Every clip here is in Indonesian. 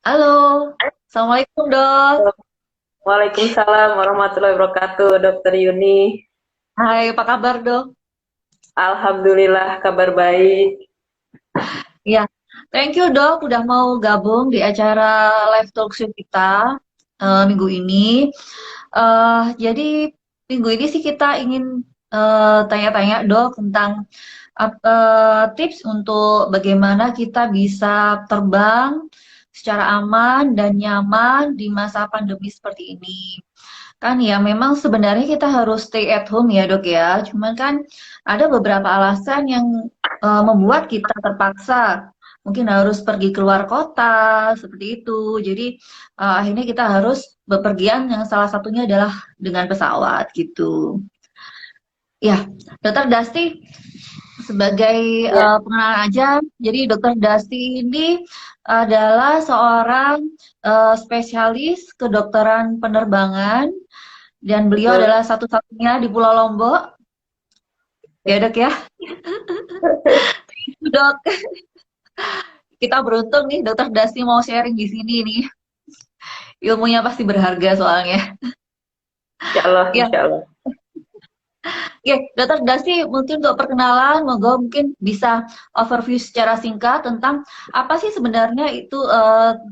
Halo, Assalamualaikum dok. Waalaikumsalam warahmatullahi wabarakatuh, Dokter Yuni. Hai, apa kabar dok? Alhamdulillah kabar baik. Ya, thank you dok udah mau gabung di acara live talk show kita minggu ini. Jadi minggu ini sih kita ingin tanya-tanya dok tentang tips untuk bagaimana kita bisa terbang secara aman dan nyaman di masa pandemi seperti ini. Kan ya memang sebenarnya kita harus stay at home ya dok ya. Cuman kan ada beberapa alasan yang membuat kita terpaksa mungkin harus pergi keluar kota seperti itu. Jadi akhirnya kita harus bepergian yang salah satunya adalah dengan pesawat gitu. Ya, Dokter Dasti sebagai Ya, pengenalan aja. Jadi Dokter Dasti ini adalah seorang spesialis kedokteran penerbangan dan beliau betul. adalah satu-satunya di Pulau Lombok. Ya dok ya, dok. Kita beruntung nih dokter Dasti mau sharing di sini nih. Ilmunya pasti berharga soalnya. Insya Allah, Ya, insya Allah. ya, dokter Dasti mungkin untuk perkenalan, moga mungkin bisa overview secara singkat tentang apa sih sebenarnya itu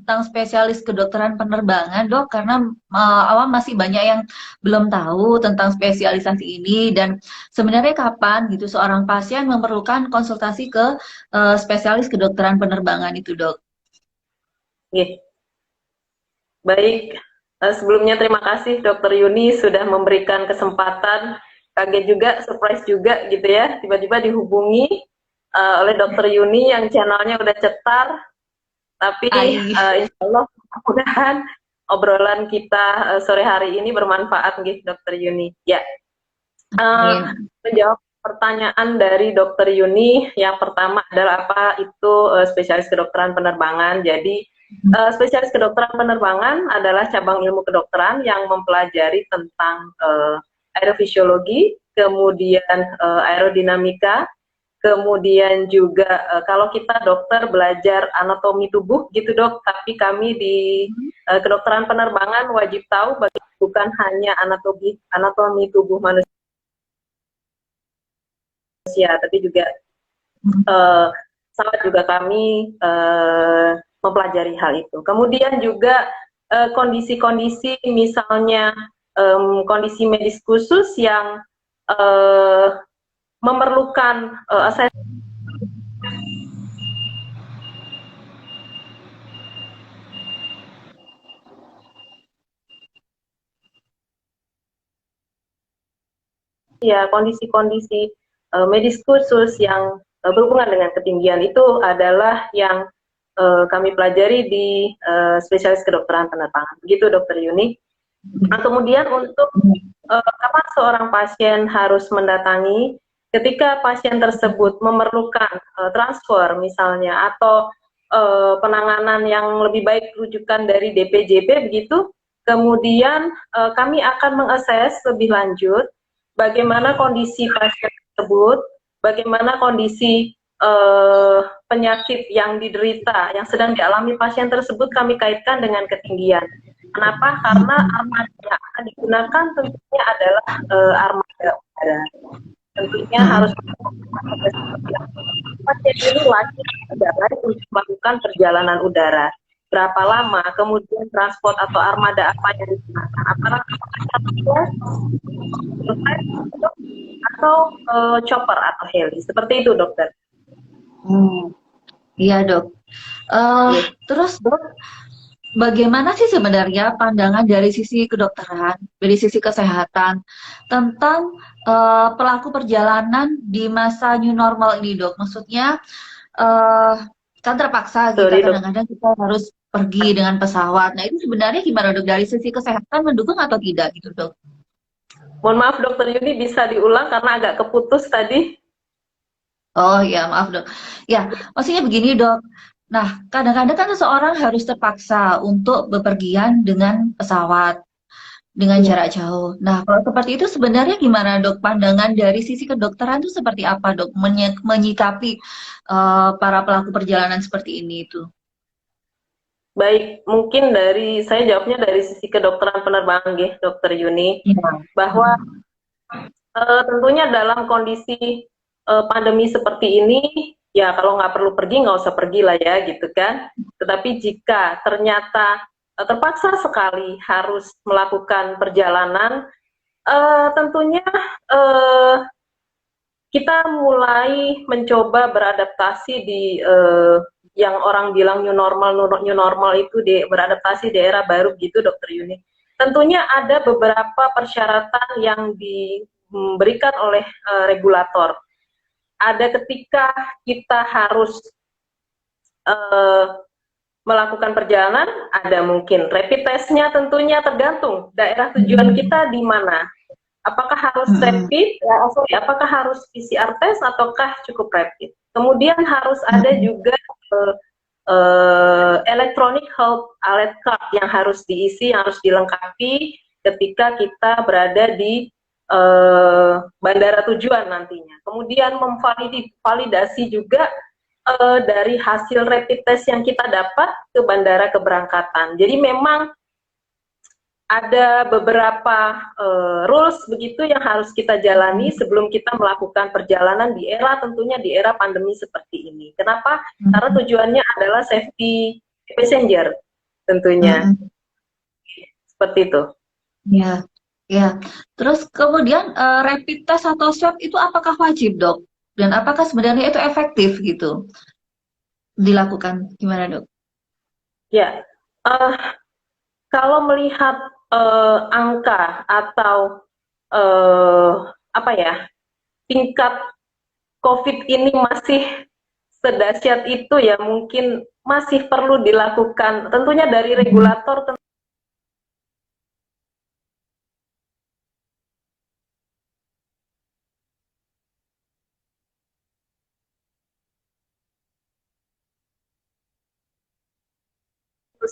tentang spesialis kedokteran penerbangan dok, karena awam masih banyak yang belum tahu tentang spesialisasi ini dan sebenarnya kapan gitu seorang pasien memerlukan konsultasi ke spesialis kedokteran penerbangan itu dok. Oke, baik. Sebelumnya terima kasih Dokter Yuni sudah memberikan kesempatan. Kaget juga, surprise juga gitu ya. Tiba-tiba dihubungi oleh Dokter Yuni yang channelnya udah cetar. Tapi Ai, insya Allah mudah-mudahan obrolan kita sore hari ini bermanfaat gitu Dokter Yuni. Ya, Eh, amin. menjawab pertanyaan dari Dokter Yuni, yang pertama adalah apa itu spesialis kedokteran penerbangan. Jadi spesialis kedokteran penerbangan adalah cabang ilmu kedokteran yang mempelajari tentang aerofisiologi, kemudian aerodinamika, kemudian juga kalau kita dokter belajar anatomi tubuh gitu dok, tapi kami di kedokteran penerbangan wajib tahu bukan hanya anatomi anatomi tubuh manusia, tapi juga uh, sangat juga kami mempelajari hal itu. Kemudian juga kondisi-kondisi misalnya kondisi medis khusus yang uh, memerlukan ya kondisi-kondisi medis khusus yang berhubungan dengan ketinggian itu adalah yang kami pelajari di spesialis kedokteran penerbangan. Begitu Dokter Yuni. Nah, kemudian untuk kapan seorang pasien harus mendatangi, ketika pasien tersebut memerlukan transfer misalnya atau penanganan yang lebih baik rujukan dari DPJP begitu, kemudian kami akan mengakses lebih lanjut bagaimana kondisi pasien tersebut, bagaimana kondisi penyakit yang diderita, yang sedang dialami pasien tersebut kami kaitkan dengan ketinggian. Kenapa? Karena armada yang akan digunakan tentunya adalah armada udara. Tentunya harus pasien ini wajib tidak baik untuk melakukan perjalanan udara. Berapa lama, kemudian transport atau armada apa yang digunakan? Apakah atau chopper atau heli? Seperti itu, dokter. Hmm, iya dok. Eh Yes. Terus dok, bagaimana sih sebenarnya pandangan dari sisi kedokteran, dari sisi kesehatan tentang pelaku perjalanan di masa new normal ini dok? Maksudnya eh kan terpaksa kita Sorry, dok. kadang-kadang kita harus pergi dengan pesawat. Nah itu sebenarnya gimana dok? Dari sisi kesehatan mendukung atau tidak gitu dok? Mohon maaf, dokter Yuni bisa diulang karena agak keputus tadi. Oh ya, maaf dok. Ya, maksudnya begini dok. Nah, kadang-kadang kan seseorang harus terpaksa untuk bepergian dengan pesawat, dengan Ya. jarak jauh. Nah, kalau seperti itu sebenarnya gimana dok? Pandangan dari sisi kedokteran itu seperti apa dok? Menyikapi para pelaku perjalanan seperti ini itu? Baik, mungkin saya jawabnya dari sisi kedokteran penerbangan, nggih, Dokter Yuni, Iya. bahwa tentunya dalam kondisi pandemi seperti ini, ya kalau nggak perlu pergi nggak usah pergi lah ya, gitu kan. Tetapi jika ternyata terpaksa sekali harus melakukan perjalanan, tentunya uh, kita mulai mencoba beradaptasi di yang orang bilang new normal itu beradaptasi di era baru gitu, Dokter Yuni. Tentunya ada beberapa persyaratan yang diberikan oleh regulator. Ada ketika kita harus uh, melakukan perjalanan, ada mungkin rapid testnya, tentunya tergantung daerah tujuan kita di mana. Apakah harus rapid, apakah harus PCR test ataukah cukup rapid. Kemudian harus ada juga electronic health alert card yang harus diisi, yang harus dilengkapi ketika kita berada di bandara tujuan nantinya. Kemudian memvalidasi juga dari hasil rapid test yang kita dapat ke bandara keberangkatan. Jadi memang ada beberapa rules begitu yang harus kita jalani sebelum kita melakukan perjalanan di era, tentunya di era pandemi seperti ini. Kenapa? Karena tujuannya adalah safety passenger tentunya. Seperti itu. Ya, ya. Terus kemudian rapid test atau swab itu apakah wajib, Dok? Dan apakah sebenarnya itu efektif gitu dilakukan? Gimana, Dok? Ya, kalau melihat angka atau apa ya, tingkat COVID ini masih sedahsyat itu ya, mungkin masih perlu dilakukan. Tentunya dari regulator terus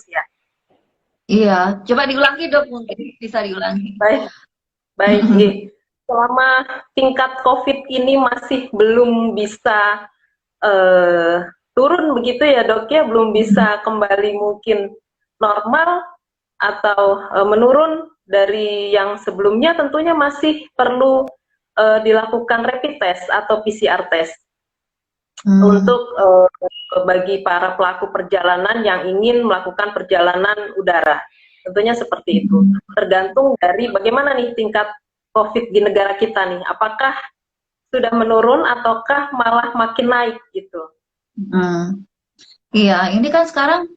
ya. Iya, coba diulangi, Dok, mungkin bisa diulangi. Baik, baik. Selama tingkat COVID ini masih belum bisa turun begitu ya, Dok ya, belum bisa kembali mungkin normal atau menurun dari yang sebelumnya, tentunya masih perlu dilakukan rapid test atau PCR test untuk bagi para pelaku perjalanan yang ingin melakukan perjalanan udara. Tentunya seperti itu. Tergantung dari bagaimana nih tingkat COVID di negara kita nih. Apakah sudah menurun ataukah malah makin naik gitu. Iya, ini kan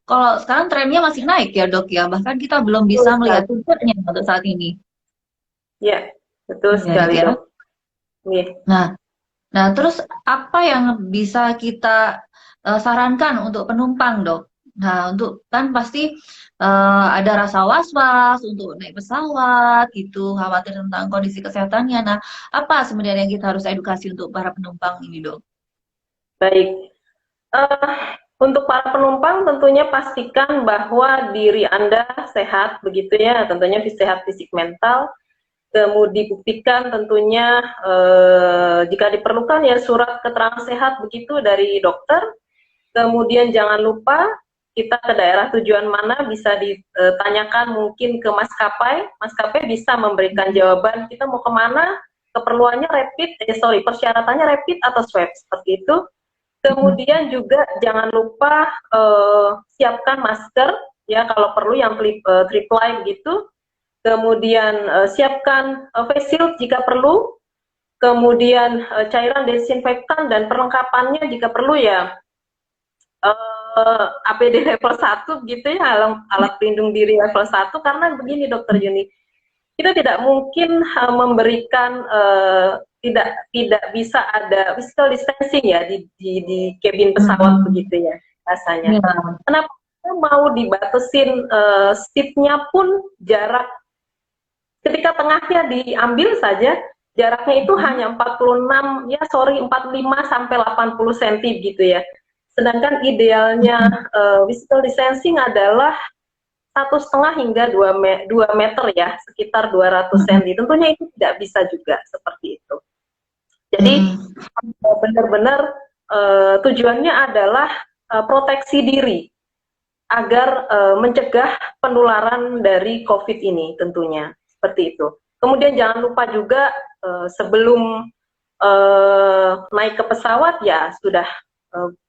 kalau sekarang trennya masih naik ya, Dok ya. Bahkan kita belum bisa melihat puncaknya untuk saat ini. Ya, betul sekali, ya. Dok. Nah, terus apa yang bisa kita sarankan untuk penumpang, Dok? Nah, untuk kan pasti ada rasa was-was untuk naik pesawat, gitu, khawatir tentang kondisi kesehatannya. Nah, apa sebenarnya yang kita harus edukasi untuk para penumpang ini, Dok? Baik. Untuk para penumpang tentunya pastikan bahwa diri Anda sehat begitu ya, tentunya sehat fisik mental. Kemudian dibuktikan tentunya jika diperlukan ya surat keterangan sehat begitu dari dokter. Kemudian jangan lupa kita ke daerah tujuan mana bisa ditanyakan mungkin ke maskapai. Maskapai bisa memberikan jawaban kita mau kemana, keperluannya persyaratannya rapid atau swab seperti itu. Kemudian juga jangan lupa siapkan masker ya kalau perlu yang triple gitu. Kemudian siapkan face shield jika perlu. Kemudian cairan desinfektan dan perlengkapannya jika perlu ya APD level 1 gitu ya, alat pelindung diri level 1, karena begini Dokter Yuni, kita tidak mungkin memberikan tidak bisa ada physical distancing ya di cabin pesawat begitu ya rasanya. Kenapa mau dibatasin seatnya pun jarak ketika tengahnya diambil saja jaraknya itu hanya 45 sampai 80 cm gitu ya. Sedangkan idealnya physical distancing adalah 1,5 hingga 2 meter ya, sekitar 200 cm. Tentunya itu tidak bisa juga seperti itu. Jadi benar-benar tujuannya adalah proteksi diri. agar mencegah penularan dari COVID ini tentunya, seperti itu. Kemudian jangan lupa juga sebelum naik ke pesawat ya sudah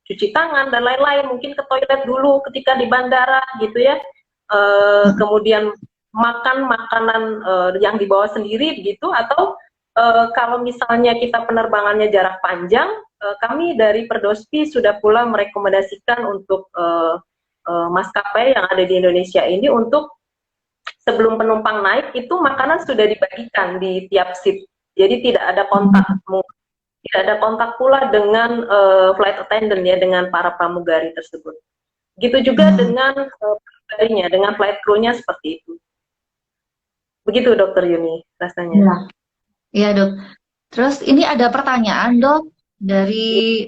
cuci tangan dan lain-lain, mungkin ke toilet dulu ketika di bandara gitu ya. Kemudian makan makanan yang dibawa sendiri gitu, atau kalau misalnya kita penerbangannya jarak panjang, kami dari Perdospi sudah pula merekomendasikan untuk maskapai yang ada di Indonesia ini untuk sebelum penumpang naik itu makanan sudah dibagikan di tiap seat. Jadi tidak ada kontak, tidak ada kontak pula dengan flight attendant ya, dengan para pramugari tersebut. Gitu juga dengan pramugarinya, dengan flight crew-nya seperti itu. Begitu Dokter Yuni rasanya. Ya. Iya dok. Terus ini ada pertanyaan dok,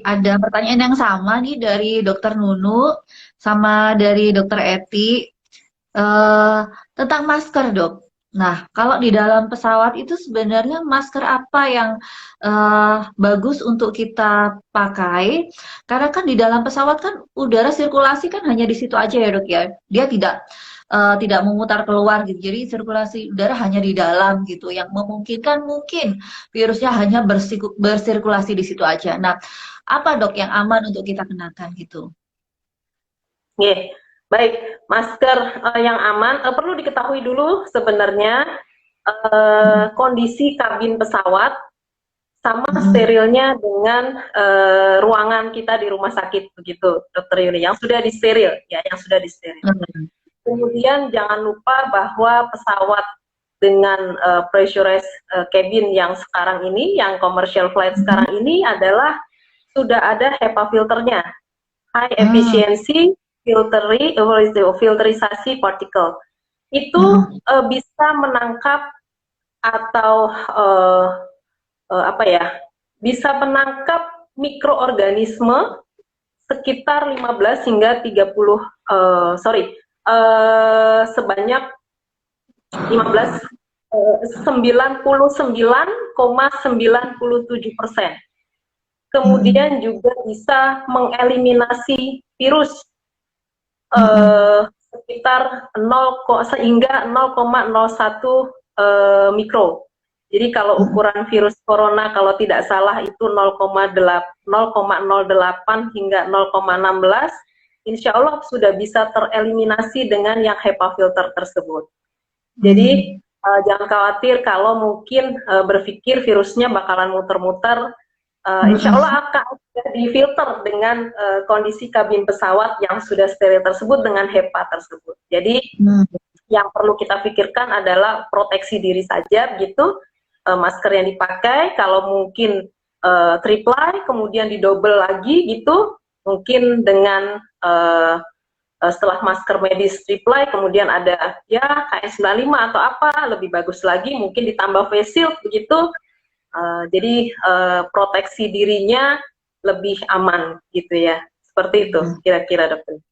ada pertanyaan yang sama nih dari Dokter Nunu sama dari Dokter Eti tentang masker dok. Nah kalau di dalam pesawat itu sebenarnya masker apa yang bagus untuk kita pakai? Karena kan di dalam pesawat kan udara sirkulasi kan hanya di situ aja ya dok ya. Dia tidak memutar keluar gitu. Jadi sirkulasi udara hanya di dalam gitu, yang memungkinkan mungkin virusnya hanya bersirkulasi di situ aja. Nah, apa dok yang aman untuk kita kenakan gitu? Yeah. Baik, masker yang aman perlu diketahui dulu sebenarnya kondisi kabin pesawat sama sterilnya dengan ruangan kita di rumah sakit begitu, Dokter Yuni, yang sudah disteril ya, yang sudah disteril. Kemudian jangan lupa bahwa pesawat dengan pressurized cabin yang sekarang ini, yang commercial flight sekarang ini adalah sudah ada HEPA filternya, high efficiency filterisasi partikel. Itu bisa menangkap atau apa ya, bisa menangkap mikroorganisme sekitar 15 hingga 30 sebanyak 99,97%. Kemudian juga bisa mengeliminasi virus sekitar 0,01 mikro. Jadi kalau ukuran virus corona kalau tidak salah itu 0,08 hingga 0,16, insya Allah sudah bisa tereliminasi dengan yang HEPA filter tersebut. Jadi jangan khawatir kalau mungkin berpikir virusnya bakalan muter-muter, insya Allah akan difilter dengan kondisi kabin pesawat yang sudah steril tersebut dengan HEPA tersebut. Jadi yang perlu kita pikirkan adalah proteksi diri saja gitu, masker yang dipakai kalau mungkin triple, kemudian didouble lagi gitu, mungkin dengan setelah masker medis triple, kemudian ada ya KN95 atau apa, lebih bagus lagi mungkin ditambah face shield begitu. Jadi proteksi dirinya lebih aman gitu ya, seperti itu kira-kira dokter.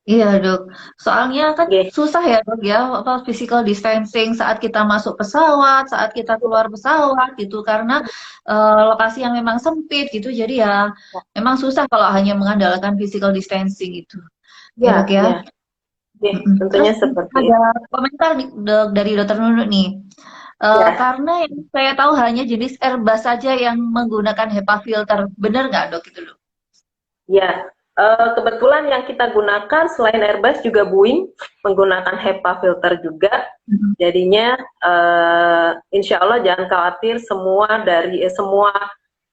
Iya dok, soalnya kan susah ya dok ya, apa physical distancing saat kita masuk pesawat, saat kita keluar pesawat gitu, karena lokasi yang memang sempit gitu, jadi ya memang susah kalau hanya mengandalkan physical distancing itu. Ya dok ya. Tentunya Terus seperti ada komentar nih, dok, dari Dokter Nunu nih. Karena yang saya tahu hanya jenis Airbus saja yang menggunakan HEPA filter, benar nggak dok itu dok? Ya, kebetulan yang kita gunakan selain Airbus juga Boeing menggunakan HEPA filter juga. Jadinya insya Allah jangan khawatir, semua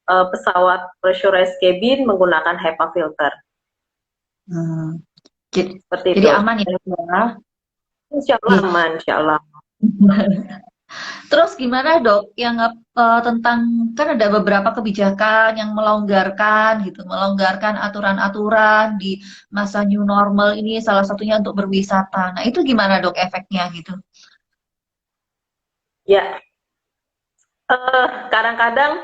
pesawat pressurized cabin menggunakan HEPA filter. Jadi aman ya dok ya? Insya Allah aman, insya Allah. Terus gimana dok yang tentang, kan ada beberapa kebijakan yang melonggarkan gitu, melonggarkan aturan-aturan di masa new normal ini, salah satunya untuk berwisata. Nah itu gimana dok efeknya gitu? Ya, kadang-kadang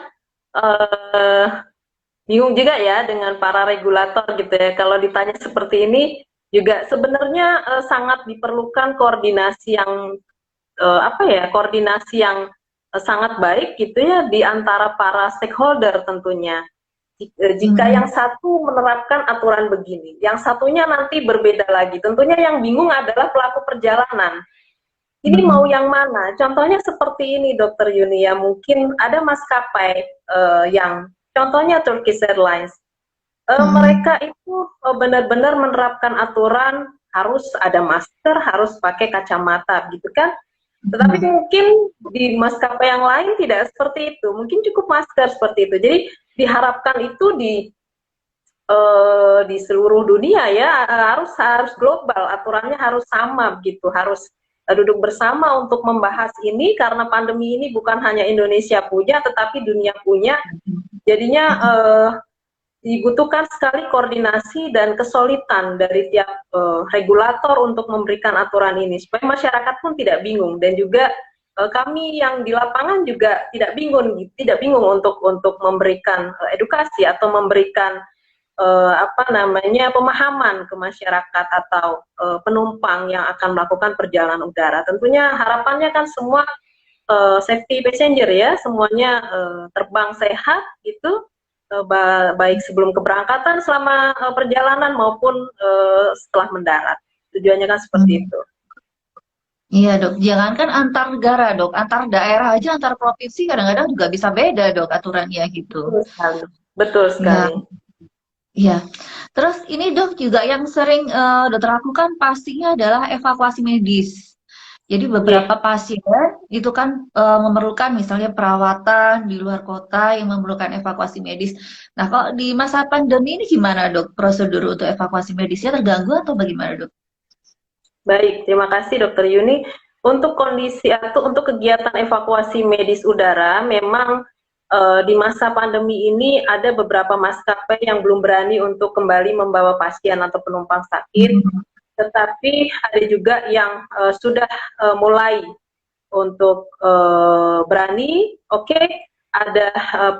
bingung juga ya dengan para regulator gitu ya. Kalau ditanya seperti ini juga sebenarnya sangat diperlukan koordinasi yang koordinasi yang sangat baik gitu ya di antara para stakeholder tentunya. Jika yang satu menerapkan aturan begini, yang satunya nanti berbeda lagi. Tentunya yang bingung adalah pelaku perjalanan. Ini mau yang mana? Contohnya seperti ini, Dokter Yuni, ya mungkin ada maskapai yang contohnya Turkish Airlines. Mereka itu benar-benar menerapkan aturan harus ada masker, harus pakai kacamata, gitu kan? Tetapi mungkin di maskapai yang lain tidak seperti itu. Mungkin cukup masker seperti itu. Jadi diharapkan itu di seluruh dunia ya harus global, aturannya harus sama gitu, harus duduk bersama untuk membahas ini karena pandemi ini bukan hanya Indonesia punya, tetapi dunia punya. Jadinya dibutuhkan sekali koordinasi dan kesulitan dari tiap regulator untuk memberikan aturan ini supaya masyarakat pun tidak bingung, dan juga kami yang di lapangan juga tidak bingung untuk memberikan edukasi atau memberikan pemahaman ke masyarakat atau penumpang yang akan melakukan perjalanan udara. Tentunya harapannya kan semua safety passenger ya, semuanya terbang sehat gitu. Baik sebelum keberangkatan, selama perjalanan maupun setelah mendarat. Tujuannya kan seperti itu. Iya dok, jangankan antar negara dok, antar daerah aja, antar provinsi kadang-kadang juga bisa beda dok aturannya gitu. Betul sekali. Betul sekali. Iya. Terus ini dok juga yang sering dokter lakukan pastinya adalah evakuasi medis. Jadi beberapa pasien itu kan memerlukan misalnya perawatan di luar kota yang memerlukan evakuasi medis. Nah, kalau di masa pandemi ini gimana dok prosedur untuk evakuasi medisnya, terganggu atau bagaimana dok? Baik, terima kasih Dokter Yuni. Untuk kondisi atau untuk kegiatan evakuasi medis udara, memang di masa pandemi ini ada beberapa maskapai yang belum berani untuk kembali membawa pasien atau penumpang sakit. Tetapi ada juga yang sudah mulai untuk berani, ada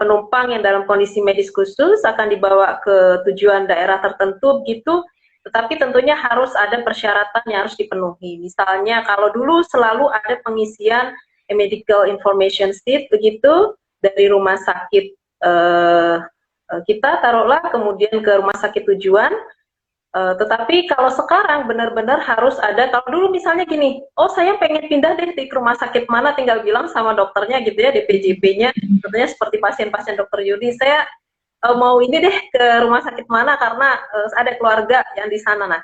penumpang yang dalam kondisi medis khusus akan dibawa ke tujuan daerah tertentu gitu, tetapi tentunya harus ada persyaratan yang harus dipenuhi. Misalnya kalau dulu selalu ada pengisian medical information sheet begitu dari rumah sakit kita taruhlah, kemudian ke rumah sakit tujuan. Tetapi kalau sekarang benar-benar harus ada, kalau dulu misalnya gini, oh saya pengen pindah deh di rumah sakit mana, tinggal bilang sama dokternya gitu ya, DPJP-nya, tentunya seperti pasien-pasien dokter Yudi, saya mau ini deh ke rumah sakit mana karena ada keluarga yang di sana. Nah,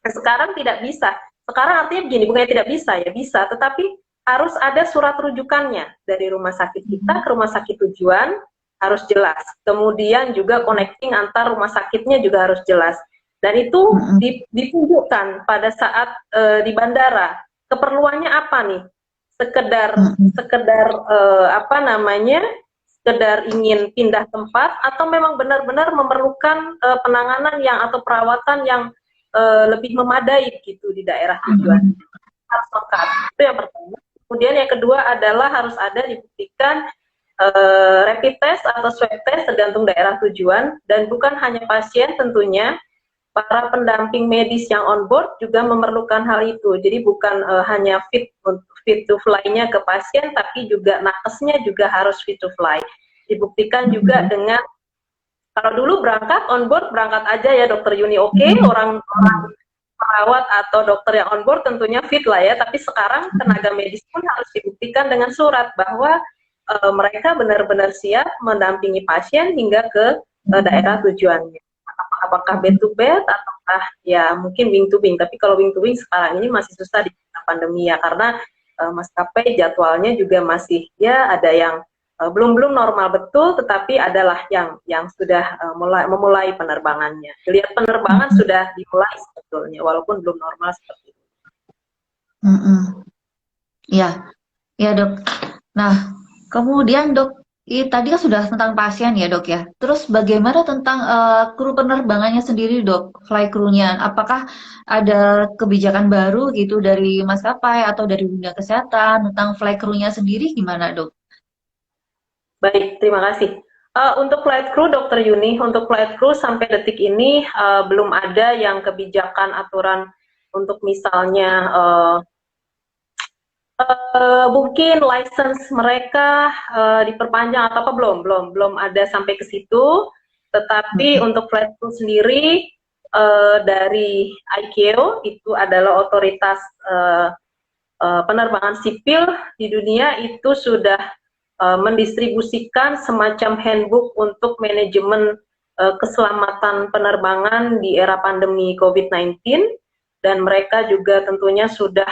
sekarang tidak bisa. Sekarang artinya begini, bukannya tidak bisa ya, bisa, tetapi harus ada surat rujukannya dari rumah sakit kita ke rumah sakit tujuan, harus jelas. Kemudian juga connecting antar rumah sakitnya juga harus jelas. Dan itu ditunjukkan pada saat di bandara. Keperluannya apa nih? Sekedar sekedar ingin pindah tempat atau memang benar-benar memerlukan penanganan yang atau perawatan yang lebih memadai gitu di daerah tujuan. Harus lengkap. Itu yang pertama. Kemudian yang kedua adalah harus ada dibuktikan rapid test atau swab test tergantung daerah tujuan, dan bukan hanya pasien tentunya. Para pendamping medis yang on board juga memerlukan hal itu. Jadi bukan hanya fit to fly-nya ke pasien, tapi juga nakesnya juga harus fit to fly. Dibuktikan juga dengan, kalau dulu berangkat on board, berangkat aja ya dokter Yuni, orang perawat atau dokter yang on board tentunya fit lah ya, tapi sekarang tenaga medis pun harus dibuktikan dengan surat bahwa mereka benar-benar siap mendampingi pasien hingga ke daerah tujuannya. Apakah bed to bed ataukah ya mungkin wing to wing, tapi kalau wing to wing sekarang ini masih susah di pandemi ya, karena maskapai jadwalnya juga masih ya ada yang belum normal betul, tetapi adalah yang sudah memulai penerbangannya. Lihat penerbangan sudah dimulai sebetulnya walaupun belum normal seperti itu. Ya, ya dok. Nah, kemudian dok, tadi kan sudah tentang pasien ya dok ya. Terus bagaimana tentang kru penerbangannya sendiri dok, flight crew-nya? Apakah ada kebijakan baru gitu dari maskapai atau dari dunia kesehatan tentang flight crew-nya sendiri gimana dok? Baik, terima kasih. Untuk flight crew Dokter Yuni, untuk flight crew sampai detik ini belum ada yang kebijakan aturan untuk misalnya mungkin license mereka diperpanjang atau apa, belum ada sampai ke situ. Tetapi untuk flight crew sendiri dari ICAO itu adalah otoritas penerbangan sipil di dunia itu sudah mendistribusikan semacam handbook untuk manajemen keselamatan penerbangan di era pandemi COVID-19 dan mereka juga tentunya sudah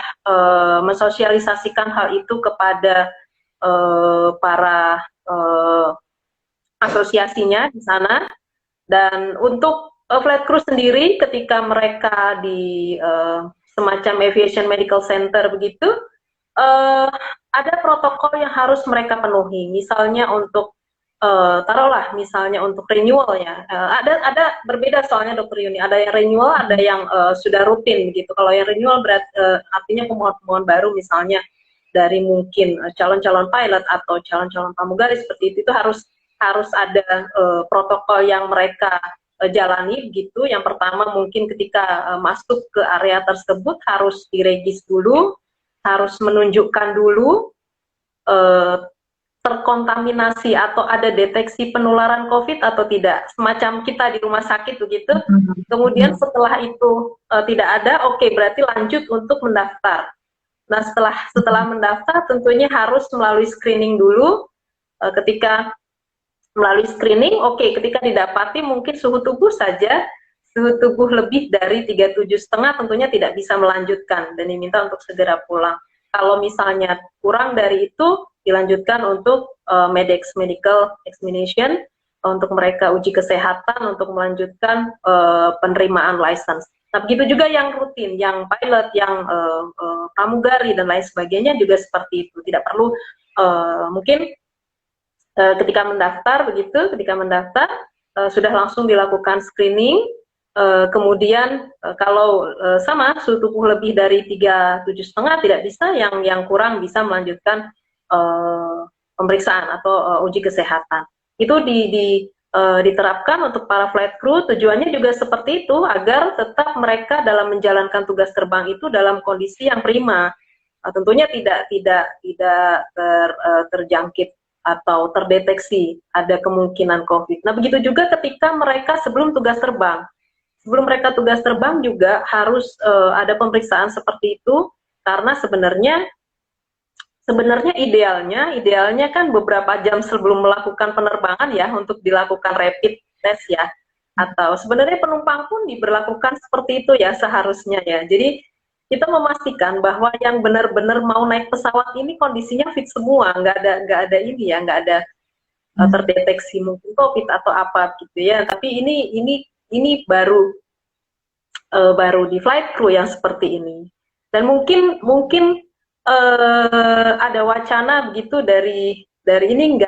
mensosialisasikan hal itu kepada para asosiasinya di sana. Dan untuk flight crew sendiri ketika mereka di semacam aviation medical center begitu, ada protokol yang harus mereka penuhi. Misalnya untuk taruhlah misalnya untuk renewal ya, ada berbeda soalnya Dokter Yuni. Ada yang renewal, ada yang sudah rutin begitu. Kalau yang renewal artinya pemohon-pemohon baru misalnya dari mungkin calon-calon pilot atau calon-calon pramugari seperti itu harus ada protokol yang mereka jalani gitu. Yang pertama mungkin ketika masuk ke area tersebut harus diregis dulu, harus menunjukkan dulu terkontaminasi atau ada deteksi penularan COVID atau tidak, semacam kita di rumah sakit begitu. Kemudian setelah itu tidak ada, oke, berarti lanjut untuk mendaftar. Nah setelah mendaftar tentunya harus melalui screening dulu. Ketika melalui screening, ketika didapati mungkin suhu tubuh saja, suhu tubuh lebih dari 37,5 tentunya tidak bisa melanjutkan dan diminta untuk segera pulang. Kalau misalnya kurang dari itu, dilanjutkan untuk medical examination, untuk mereka uji kesehatan, untuk melanjutkan penerimaan license. Nah, begitu juga yang rutin, yang pilot, yang pramugari, dan lain sebagainya juga seperti itu. Tidak perlu mungkin ketika mendaftar sudah langsung dilakukan screening, kemudian kalau sama suhu tubuh lebih dari 37,5 tidak bisa, yang kurang bisa melanjutkan pemeriksaan atau uji kesehatan. Itu diterapkan untuk para flight crew, tujuannya juga seperti itu agar tetap mereka dalam menjalankan tugas terbang itu dalam kondisi yang prima. Tentunya tidak terjangkit atau terdeteksi ada kemungkinan COVID. Nah, begitu juga ketika mereka sebelum tugas terbang. Sebelum mereka tugas terbang juga harus ada pemeriksaan seperti itu, karena sebenarnya idealnya kan beberapa jam sebelum melakukan penerbangan ya untuk dilakukan rapid test ya. Atau sebenarnya penumpang pun diberlakukan seperti itu ya seharusnya ya. Jadi kita memastikan bahwa yang benar-benar mau naik pesawat ini kondisinya fit semua, nggak ada ini ya, nggak ada terdeteksi mungkin COVID atau apa gitu ya. Tapi ini baru di flight crew yang seperti ini. Dan mungkin ada wacana begitu dari ini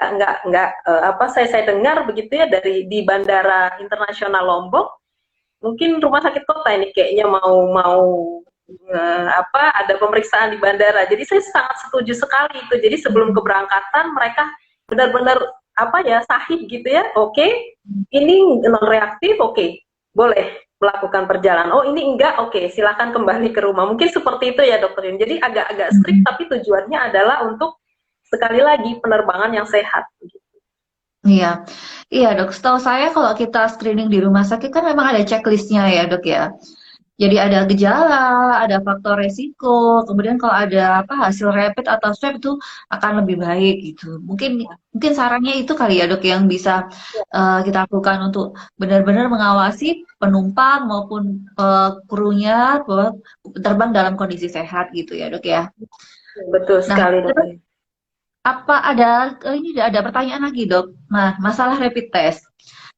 saya dengar begitu ya di Bandara Internasional Lombok, mungkin rumah sakit kota ini kayaknya mau ada pemeriksaan di bandara. Jadi saya sangat setuju sekali itu. Jadi sebelum keberangkatan mereka benar-benar sahih gitu ya. Ini non reaktif, boleh melakukan perjalanan. Oh ini enggak, silakan kembali ke rumah. Mungkin seperti itu ya Dokter Yun. Jadi agak strict tapi tujuannya adalah untuk sekali lagi penerbangan yang sehat. Iya, iya dok. Setahu saya kalau kita screening di rumah sakit kan memang ada checklistnya ya dok ya. Jadi ada gejala, ada faktor resiko, kemudian kalau ada hasil rapid atau swab itu akan lebih baik gitu. Mungkin sarannya itu kali ya dok yang bisa kita lakukan untuk benar-benar mengawasi penumpang maupun krunya bahwa terbang dalam kondisi sehat gitu ya dok ya. Betul sekali dok. Ini ada pertanyaan lagi dok. Nah masalah rapid test.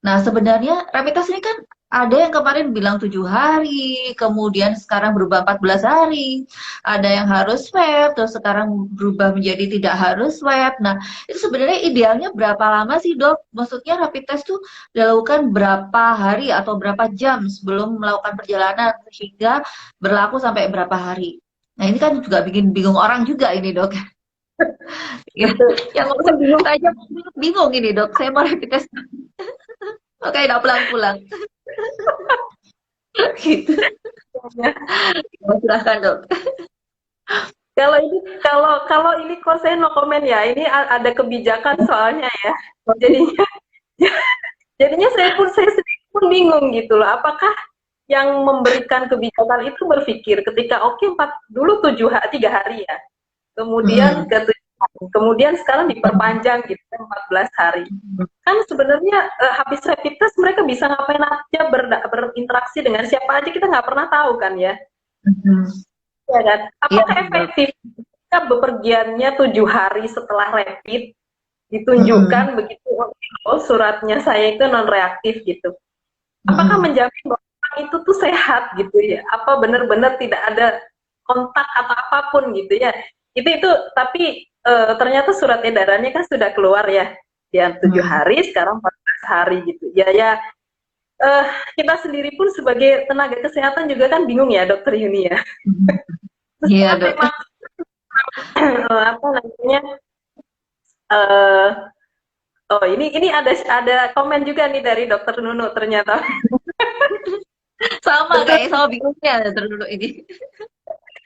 Nah sebenarnya rapid test ini kan ada yang kemarin bilang 7 hari, kemudian sekarang berubah 14 hari. Ada yang harus swab, terus sekarang berubah menjadi tidak harus swab. Nah, itu sebenarnya idealnya berapa lama sih, Dok? Maksudnya rapid test tuh dilakukan berapa hari atau berapa jam sebelum melakukan perjalanan sehingga berlaku sampai berapa hari. Nah, ini kan juga bikin bingung orang juga ini, Dok. Ya, yang ngomong bingung aja bingung ini, Dok. Saya mau rapid test. Oke, udah pulang-pulang. Gitu. Silahkan dok. Kalau ini kok saya no comment ya. Ini ada kebijakan soalnya ya. Jadinya Jadinya saya sendiri pun bingung gitu loh, apakah yang memberikan kebijakan itu berpikir ketika oke, dulu 3 hari ya, kemudian Mm-mm. ke 7 hari, kemudian sekarang diperpanjang gitu 14 hari. Kan sebenarnya habis rapid test mereka bisa ngapain aja, berinteraksi dengan siapa aja, kita nggak pernah tahu kan ya. Mm-mm. Ya kan? Iya, Apakah Dok. efektif ketika bepergiannya 7 hari setelah rapid ditunjukkan Mm-mm. begitu, oh suratnya saya itu non reaktif gitu. Apakah Mm-mm. menjamin bahwa orang itu tuh sehat gitu ya? Apa benar-benar tidak ada kontak atau apapun gitu ya? Itu tapi ternyata surat edarannya kan sudah keluar ya, yang 7 hari sekarang 14 hari gitu. Ya, eh, kita sendiri pun sebagai tenaga kesehatan juga kan bingung ya, Dokter Yuni ya. Mm-mm. Terus Iya, kan Dok. memang apa namanya? eh oh ini ada komen juga nih dari Dokter Nunu ternyata. Sama Betul. kayaknya, sama bingungnya dulu ini.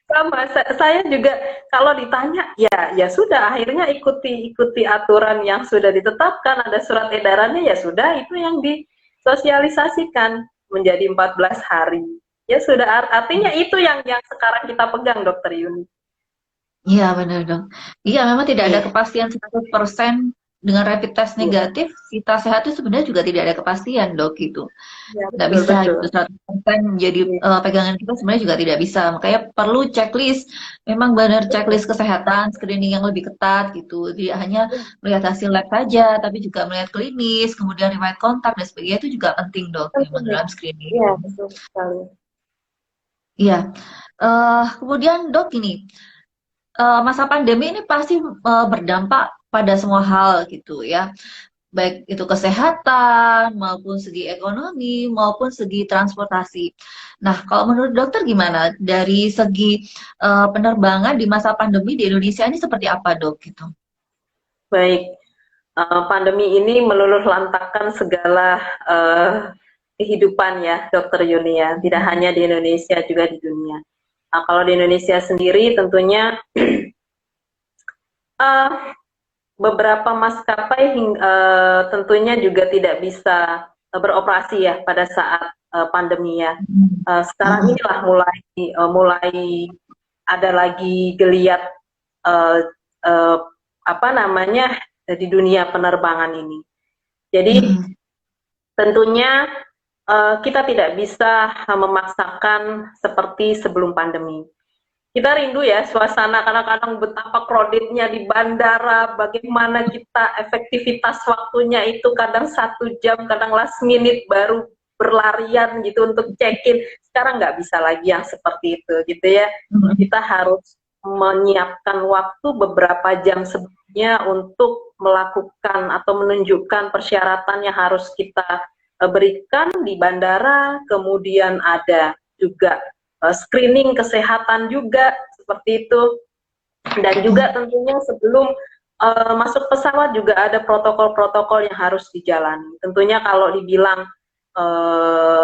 Sama, saya juga kalau ditanya, ya sudah, akhirnya ikuti aturan yang sudah ditetapkan, ada surat edarannya, ya sudah, itu yang disosialisasikan menjadi 14 hari. Ya sudah, artinya itu yang sekarang kita pegang, Dokter Yuni. Iya, benar dong. Iya, memang tidak ada Iya, kepastian 100% dengan rapid test iya, negatif, kita sehat itu sebenarnya juga tidak ada kepastian, Dok, gitu. iya, Nggak betul, bisa betul. gitu 100% jadi Iya, pegangan kita sebenarnya juga tidak bisa. Makanya perlu checklist, memang benar betul. checklist kesehatan, screening yang lebih ketat gitu. Tidak hanya melihat hasil lab saja, tapi juga melihat klinis, kemudian riwayat kontak dan sebagainya itu juga penting, Dok, memang Penting. dalam screening. Iya, betul sekali. Iya. Kemudian Dok ini, masa pandemi ini pasti berdampak pada semua hal gitu ya, baik itu kesehatan maupun segi ekonomi maupun segi transportasi. Nah, kalau menurut dokter gimana dari segi penerbangan di masa pandemi di Indonesia ini seperti apa, Dok gitu? Baik, pandemi ini meluluh lantakkan segala uh, kehidupan ya, Dokter Yuni ya. Tidak hanya di Indonesia, juga di dunia. Nah, kalau di Indonesia sendiri tentunya uh, beberapa maskapai tentunya juga tidak bisa beroperasi ya pada saat pandemi ya. Sekarang Mm-mm. inilah mulai ada lagi geliat uh, uh, apa namanya di dunia penerbangan ini. Jadi Mm-mm. tentunya kita tidak bisa memaksakan seperti sebelum pandemi. Kita rindu ya suasana, kadang-kadang betapa crowdednya di bandara, bagaimana kita efektivitas waktunya itu kadang 1 jam, kadang last minute baru berlarian gitu untuk check-in. Sekarang nggak bisa lagi yang seperti itu gitu ya. Mm-mm. Kita harus menyiapkan waktu beberapa jam sebelumnya untuk melakukan atau menunjukkan persyaratan yang harus kita berikan di bandara, kemudian ada juga screening kesehatan juga seperti itu, dan juga tentunya sebelum masuk pesawat juga ada protokol-protokol yang harus dijalani. Tentunya kalau dibilang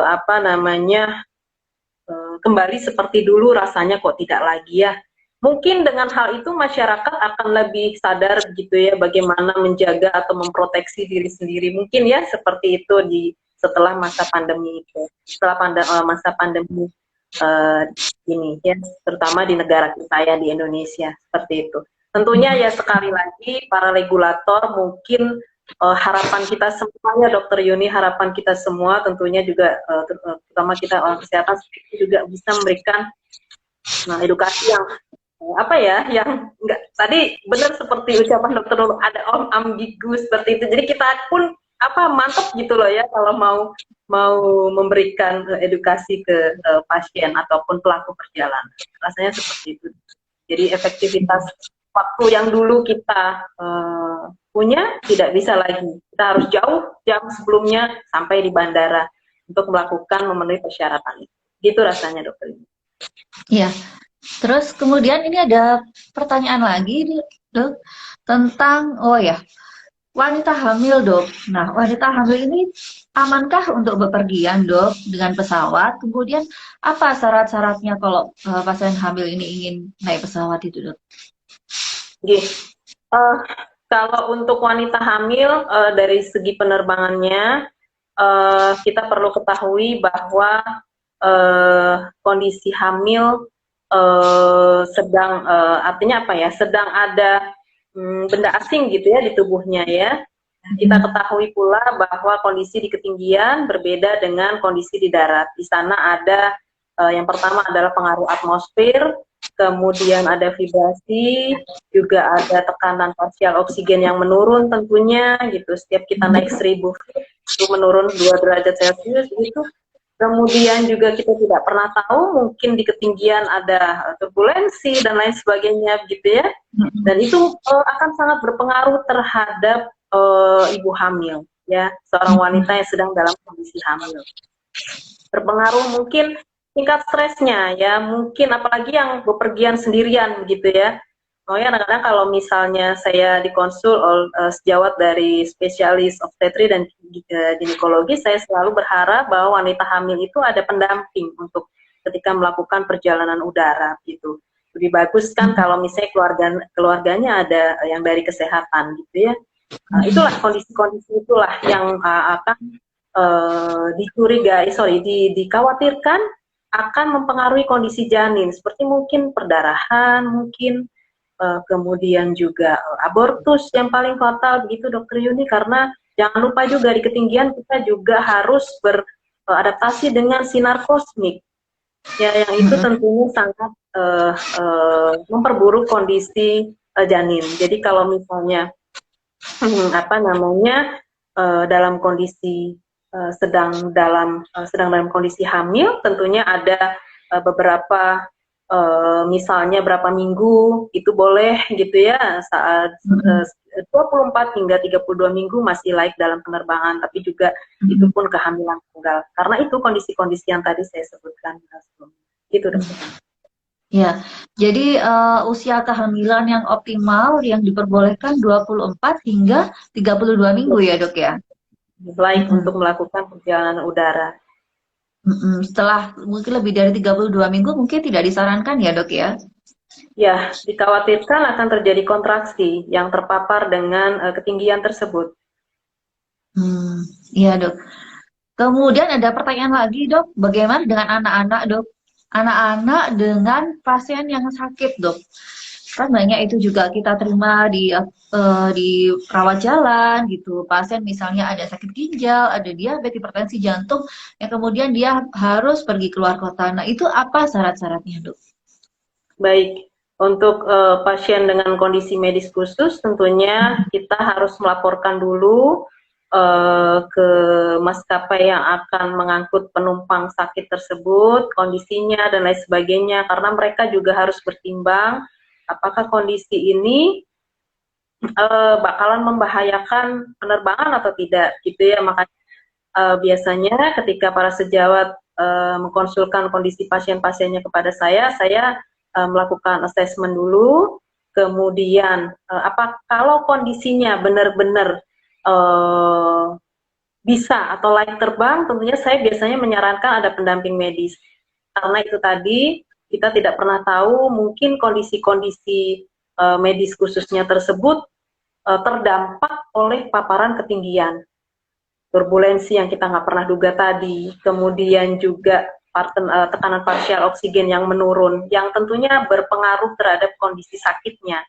apa namanya kembali seperti dulu rasanya kok tidak lagi ya. Mungkin dengan hal itu masyarakat akan lebih sadar gitu ya bagaimana menjaga atau memproteksi diri sendiri. Mungkin ya seperti itu setelah masa pandemi itu. Setelah masa pandemi uh, ini ya, terutama di negara kita ya, di Indonesia seperti itu. Tentunya ya sekali lagi para regulator mungkin harapan kita semuanya, Dokter Yuni, harapan kita semua tentunya juga terutama kita orang kesehatan juga bisa memberikan edukasi yang apa ya, yang enggak tadi benar seperti ucapan Dokter Nurul, ada ambigu seperti itu. Jadi kita pun apa mantap gitu loh ya kalau mau memberikan edukasi ke pasien ataupun pelaku perjalanan. Rasanya seperti itu. Jadi efektivitas waktu yang dulu kita punya tidak bisa lagi. Kita harus jauh jam sebelumnya sampai di bandara untuk melakukan memenuhi persyaratan itu. Gitu rasanya, Dokter. Iya. Terus kemudian ini ada pertanyaan lagi, Dok, tentang wanita hamil, Dok. Nah, wanita hamil ini amankah untuk bepergian, Dok, dengan pesawat? Kemudian apa syarat-syaratnya kalau pasien hamil ini ingin naik pesawat itu, Dok? Oke. Kalau untuk wanita hamil dari segi penerbangannya kita perlu ketahui bahwa kondisi hamil sedang artinya apa ya? Sedang ada benda asing gitu ya di tubuhnya ya. Kita ketahui pula bahwa kondisi di ketinggian berbeda dengan kondisi di darat. Di sana ada yang pertama adalah pengaruh atmosfer, kemudian ada vibrasi, juga ada tekanan parsial oksigen yang menurun tentunya gitu. Setiap kita naik 1000 feet itu menurun 2 derajat Celcius gitu. Kemudian juga kita tidak pernah tahu mungkin di ketinggian ada turbulensi dan lain sebagainya gitu ya. Dan itu akan sangat berpengaruh terhadap ibu hamil ya, seorang wanita yang sedang dalam kondisi hamil. Berpengaruh mungkin tingkat stresnya ya, mungkin apalagi yang bepergian sendirian gitu ya. Oh ya, kadang-kadang kalau misalnya saya dikonsul sejawat dari spesialis obstetri dan ginekologi, saya selalu berharap bahwa wanita hamil itu ada pendamping untuk ketika melakukan perjalanan udara gitu. Lebih bagus kan kalau misalnya keluarganya ada yang dari kesehatan gitu ya. Itulah kondisi-kondisi itulah yang akan dikhawatirkan akan mempengaruhi kondisi janin, seperti mungkin perdarahan, mungkin kemudian juga abortus yang paling fatal begitu Dokter Yuni, karena jangan lupa juga di ketinggian kita juga harus beradaptasi dengan sinar kosmik ya, yang itu tentunya sangat memperburuk kondisi janin. Jadi kalau misalnya dalam kondisi sedang dalam kondisi hamil, tentunya ada beberapa misalnya berapa minggu itu boleh gitu ya, saat 24 hingga 32 minggu masih laik dalam penerbangan, tapi juga itu pun kehamilan tunggal, karena itu kondisi-kondisi yang tadi saya sebutkan gitu Dokter. Ya, jadi usia kehamilan yang optimal yang diperbolehkan 24 hingga 32 minggu ya Dok ya? Laik untuk melakukan perjalanan udara. Setelah mungkin lebih dari 32 minggu mungkin tidak disarankan ya Dok ya? Ya, dikhawatirkan akan terjadi kontraksi yang terpapar dengan ketinggian tersebut. Iya Dok. Kemudian ada pertanyaan lagi Dok, bagaimana dengan anak-anak Dok? Anak-anak dengan pasien yang sakit Dok. Kan banyak itu juga kita terima di rawat jalan gitu. Pasien misalnya ada sakit ginjal, ada diabetes, hipertensi jantung, yang kemudian dia harus pergi keluar kota. Nah itu apa syarat-syaratnya Dok? Baik, untuk pasien dengan kondisi medis khusus tentunya kita harus melaporkan dulu ke maskapai yang akan mengangkut penumpang sakit tersebut, kondisinya dan lain sebagainya, karena mereka juga harus bertimbang apakah kondisi ini bakalan membahayakan penerbangan atau tidak gitu ya. Makanya biasanya ketika para sejawat mengkonsulkan kondisi pasien-pasiennya kepada saya melakukan assessment dulu, kemudian kalau kondisinya benar-benar bisa atau layak terbang, tentunya saya biasanya menyarankan ada pendamping medis, karena itu tadi kita tidak pernah tahu mungkin kondisi-kondisi medis khususnya tersebut terdampak oleh paparan ketinggian, turbulensi yang kita nggak pernah duga tadi, kemudian juga tekanan parsial oksigen yang menurun, yang tentunya berpengaruh terhadap kondisi sakitnya.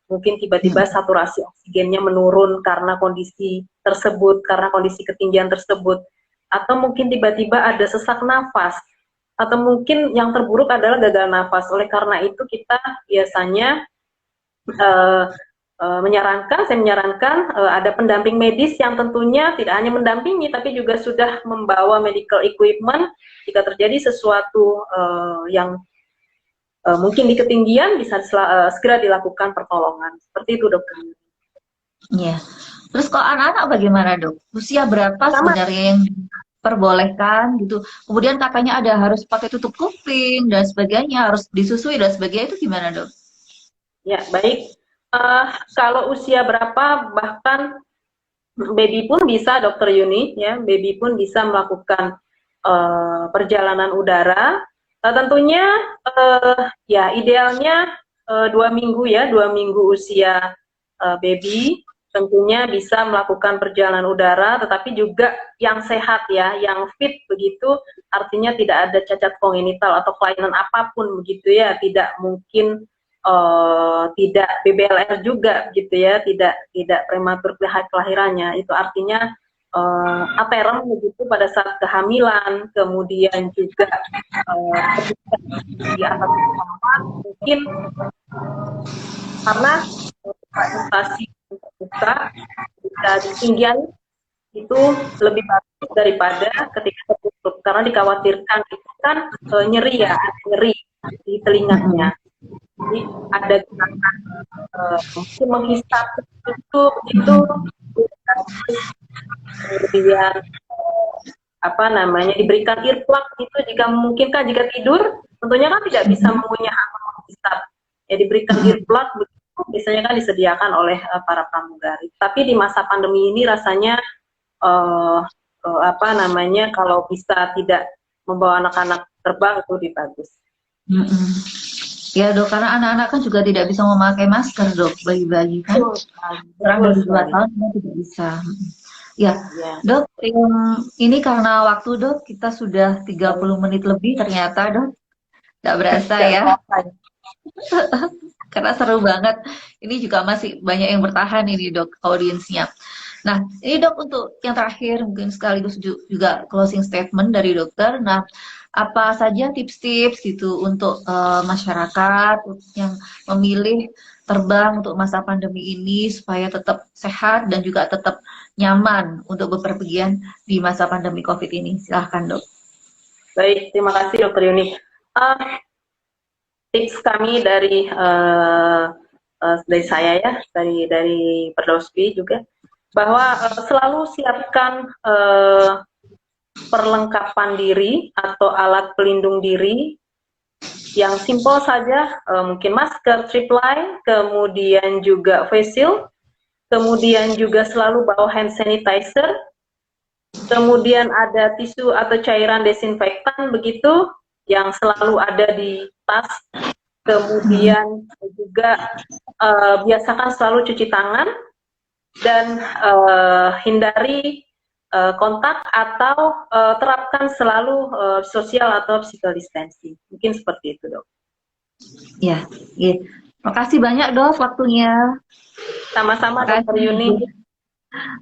Mungkin tiba-tiba saturasi oksigennya menurun karena kondisi tersebut, karena kondisi ketinggian tersebut, atau mungkin tiba-tiba ada sesak nafas, atau mungkin yang terburuk adalah gagal nafas. Oleh karena itu kita biasanya saya menyarankan ada pendamping medis yang tentunya tidak hanya mendampingi, tapi juga sudah membawa medical equipment jika terjadi sesuatu yang mungkin di ketinggian, bisa segera dilakukan pertolongan. Seperti itu Dokter. Iya. Terus kalau anak-anak bagaimana Dok? Usia berapa sebenarnya yang diperbolehkan gitu? Kemudian katanya ada harus pakai tutup kuping dan sebagainya, harus disusui dan sebagainya, itu gimana Dok? Ya, baik. Kalau usia berapa, bahkan baby pun bisa Dokter Yuni, ya, baby pun bisa melakukan perjalanan udara. Tentunya ya idealnya 2 minggu ya, 2 minggu usia baby. tentunya bisa melakukan perjalanan udara, tetapi juga yang sehat ya, yang fit begitu, artinya tidak ada cacat kongenital atau kelainan apapun begitu ya, tidak mungkin tidak BBLR juga gitu ya, tidak prematur kelahirannya, itu artinya aterem begitu pada saat kehamilan, kemudian juga di atas mungkin karena investasi terbuka bisa ditinggian itu lebih bagus daripada ketika tertutup, karena dikhawatirkan itu kan nyeri ya, nyeri di telinganya. Jadi ada gerakan mungkin menghisap itu begitu, kemudian apa namanya diberikan earplug itu jika memungkinkan, jika tidur tentunya kan tidak bisa mengunyah atau menghisap ya, diberikan earplug begitu biasanya kan disediakan oleh para pramugari. Tapi di masa pandemi ini rasanya apa namanya, kalau bisa tidak membawa anak-anak terbang itu lebih bagus. Ya dok, karena anak-anak kan juga tidak bisa memakai masker dok, bayi-bayi kan, kurang dari 2 tahun tidak bisa. Ya, dok, ini karena waktu dok, kita sudah 30 menit lebih ternyata dok, nggak berasa ya. Karena seru banget, ini juga masih banyak yang bertahan ini dok, audiensnya. Nah, ini dok untuk yang terakhir, mungkin sekaligus juga closing statement dari dokter. Nah, apa saja tips-tips gitu untuk masyarakat yang memilih terbang untuk masa pandemi ini supaya tetap sehat dan juga tetap nyaman untuk bepergian di masa pandemi COVID ini. Silahkan dok. Baik, terima kasih dokter Yuni. Tips kami dari saya ya, dari Perdospi juga, bahwa selalu siapkan perlengkapan diri atau alat pelindung diri yang simpel saja, mungkin masker, tripline, kemudian juga face shield, kemudian juga selalu bawa hand sanitizer, kemudian ada tisu atau cairan desinfektan begitu yang selalu ada di tas, kemudian juga biasakan selalu cuci tangan dan hindari kontak atau terapkan selalu sosial atau physical distancing. Mungkin seperti itu dok. Ya, ya. Makasih banyak dok waktunya. Sama-sama dokter Yuni.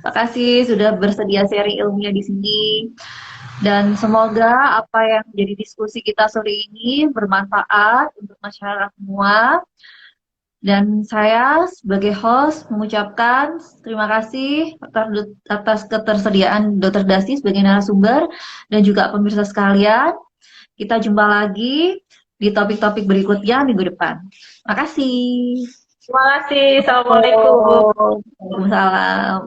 Makasih sudah bersedia sharing ilmunya di sini. Dan semoga apa yang menjadi diskusi kita sore ini bermanfaat untuk masyarakat semua. Dan saya sebagai host mengucapkan terima kasih atas ketersediaan Dr. Dasti sebagai narasumber dan juga pemirsa sekalian. Kita jumpa lagi di topik-topik berikutnya minggu depan. Terima kasih. Terima kasih. Assalamualaikum. Waalaikumsalam.